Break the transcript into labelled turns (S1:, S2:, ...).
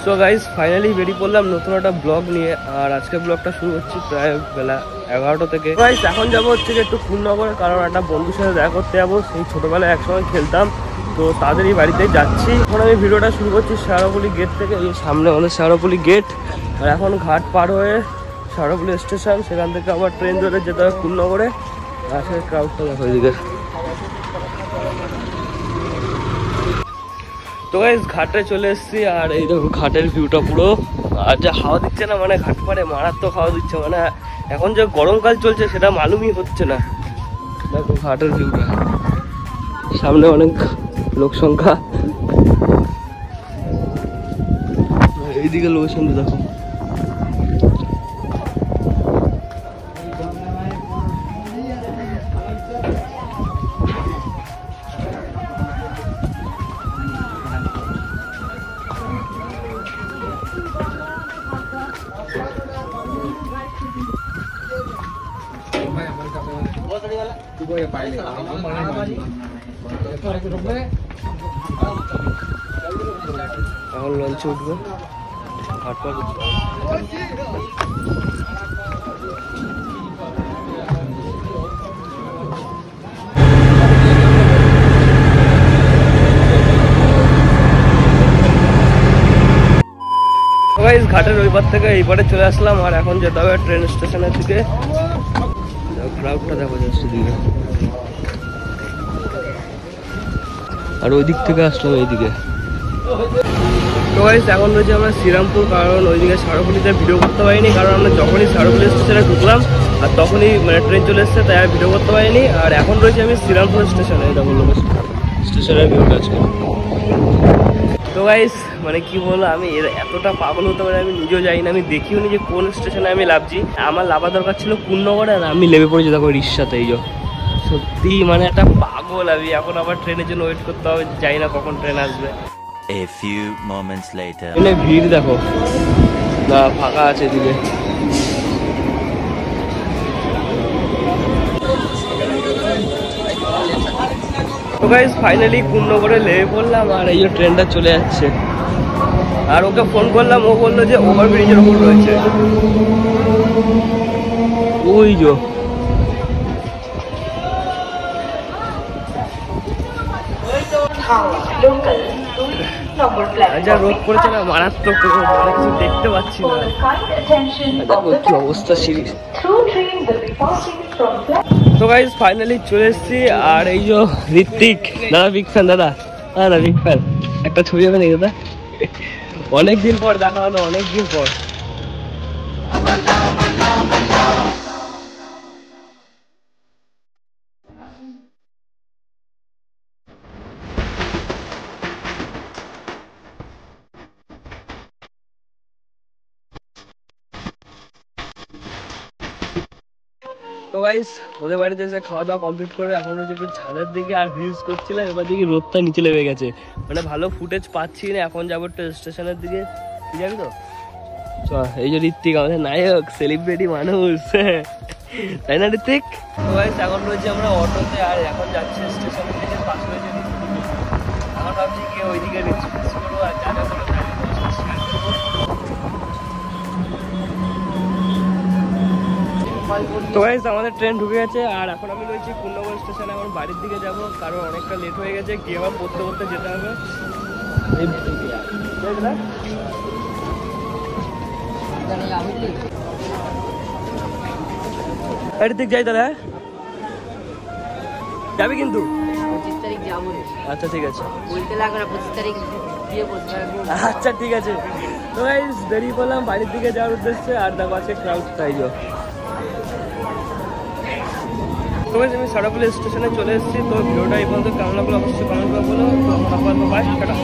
S1: So guys finally বেরিয়ে পড়লাম নতুন একটা ব্লগ নিয়ে। আর আজকে ব্লগটা শুরু হচ্ছে প্রায় বেলা 11টা থেকে। গাইস এখন যাবো হচ্ছে একটু কুলনগরে, কারণ একটা বন্ধুর সাথে দেখা করতে যাবো। সেই ছোটোবেলায় একসময় খেলতাম, তো তাদেরই বাড়িতে যাচ্ছি। এখন আমি ভিডিওটা শুরু করছি শেওড়াফুলি গেট থেকে। এই সামনে আমাদের শেওড়াফুলি গেট, আর এখন ঘাট পার হয়ে শেওড়াফুলি স্টেশন, সেখান থেকে আবার ট্রেন ধরে যেতে হবে কুলনগরে। আর সেই ক্রাউডটা দেখো এদিকে। তো গাইস ঘাটে চলে এসেছি, আর এই দেখো ঘাটের ভিউটা পুরো। আর যা হাওয়া দিচ্ছে না, মানে ঘাট পাড়ে মারাত্মক হাওয়া দিচ্ছে, মানে এখন যে গরমকাল চলছে সেটা মালুমই হচ্ছে না। দেখো ঘাটের ভিউটা, সামনে অনেক লোক সংখ্যা, এইদিকে লোক সংখ্যা দেখো। এখন লঞ্চে উঠবো, ঘাট পার করতে হবে। ঘাটের ওই পার থেকে এই পারে চলে আসলাম, আর এখন যেতে হবে ট্রেন স্টেশনের দিকে। ক্রাউডটা দেখো যাচ্ছে দিকে, আর ওই দিক থেকে আসলাম এইদিকে। তো গাইস এখন রয়েছে আমরা শ্রীরামপুর, কারণ ওইদিকে শেওড়াফুলিতে ভিডিও করতে পারিনি, কারণ আমরা যখনই শেওড়াফুলি স্টেশনে ঢুকলাম আর তখনই মানে ট্রেন চলে এসছে, তাই আর ভিডিও করতে পারিনি। আর এখন রয়েছে আমি শ্রীরামপুর স্টেশনে, এটা বললো স্টেশনের ভিউটা আছে। তো গাইস মানে কি বলবো, আমি এতটা পাগল হতে পারে আমি নিজেও জানি না, আমি দেখিও নি যে কোন স্টেশনে আমি নামছি। আমার নামা দরকার ছিল কুলনগরে, আর আমি নেমে পড়েছি দেখো রিক্সাতে। এই সত্যি মানে একটা পাগল আমি। এখন আবার ট্রেনের জন্য ওয়েট করতে হবে, জানি না কখন ট্রেন আসবে।
S2: A few moments later.
S1: এখানে ভিড় দেখো না, ফাঁকা আছে এদিকে। তো গাইস ফাইনালি কুলনগরে লেগে পড়লাম, আর এই যে ট্রেনটা চলে যাচ্ছে। আর ওকে ফোন করলাম, ও বললো যে ওভারব্রিজের উপর রয়েছে ওই যে। যা রোদ পড়েছে না মারাত্মক, অনেক কিছু দেখতে পাচ্ছি না। কি অবস্থা সিরিজ। তো গাইস ফাইনালি চলে এসেছি, আর এই যে ঋত্বিক দাদা, বিগ ফ্যান দাদা, দাদা বিগ ফ্যান। একটা ছবি হবে নাকি দাদা? অনেকদিন পর দেখা হলো, অনেকদিন পর। তো গাইস ওদের বাড়িতে এসে খাওয়া দাওয়া কমপ্লিট করে এখন হচ্ছে একটু ছাদের দিকে আর ভিউজ করছিলাম। এবার দিকে রোদটা নিচে লেগে গেছে, মানে ভালো ফুটেজ পাচ্ছি না। এখন যাবো স্টেশনের দিকে, ঠিক যাবি তো? এই যে ঋত্বিক আমাদের নায়ক, সেলিব্রিটি মানুষ, তাই না ঋত্বিক? তো গাইস এখন রয়েছে আমরা অটোতে, আর এখন যাচ্ছি স্টেশনের দিকে। পাশে রয়েছে এখন ভাবছি কি ওইদিকে রিলস করবো, আর যা যা করে তো গাইস আমাদের ট্রেন ঢুকে গেছে, আর এখন আমি রয়েছি কুলনগর স্টেশনে। এখন বাড়ির দিকে যাব, কারণ অনেকটা লেট হয়ে গেছে, গিয়ে আবার পড়তে পড়তে যেতে হবে। দিক যাই তাহলে, হ্যাঁ যাবি কিন্তু?
S3: 25 তারিখ যাবো।
S1: আচ্ছা ঠিক আছে,
S3: বলতে লাগবে না, 25 তারিখ দিয়ে বসবে।
S1: আচ্ছা ঠিক আছে। তো গাইস বেরিয়ে পড়লাম বাড়ির দিকে যাওয়ার উদ্দেশ্যে, আর দেখো আছে ক্রাউড তাই যো। তো গাইস আমি শেওড়াফুলি স্টেশনে চলে এসেছি। তো ভিডিওটা এই পর্যন্ত কেমন লাগলো অবশ্যই কমেন্ট করে বলো। তো বাই, টাটা।